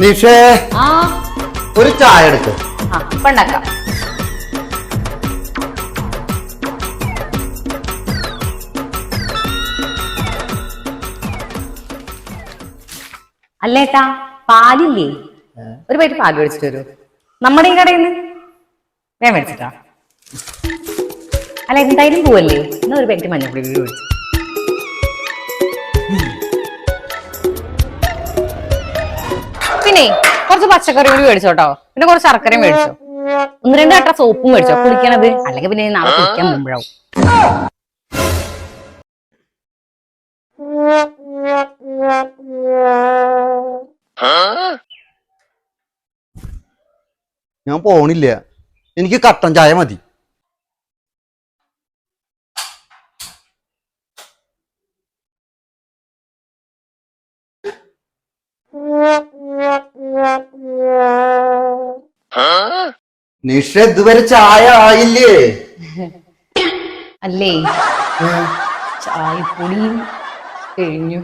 നിഷേ ഒരു ചായ എടുക്ക. ഉണ്ടാക്കാം. അല്ലേട്ടാ പാലില്ലേ? ഒരു പാക്കറ്റ് പാല് മേടിച്ചിട്ട് വരൂ. നമ്മുടെ ഈ കടയിൽ നിന്ന് ഞാൻ മേടിച്ചിട്ടാ. അല്ല എന്തായാലും പോവല്ലേ, എന്നാ ഒരു പാക്കറ്റ് മഞ്ഞപ്പൊടി മേടിച്ചു. പിന്നെ കുറച്ച് പച്ചക്കറി കൂടി മേടിച്ചോട്ടോ. പിന്നെ കുറച്ച് ശർക്കരയും മേടിച്ചോ. 1-2 കട്ട സോപ്പും മേടിച്ചോ കുളിക്കണത്. അല്ലെങ്കിൽ പിന്നെ നാളെ കുളിക്കാൻ മുമ്പാവും. ഞാൻ പോണില്ല, എനിക്ക് കട്ടൻ ചായ മതി. നിഷ ഇതുവരെ ചായ ആയില്ലേ? അല്ലേ ചായപ്പൊടിയും കഴിഞ്ഞു.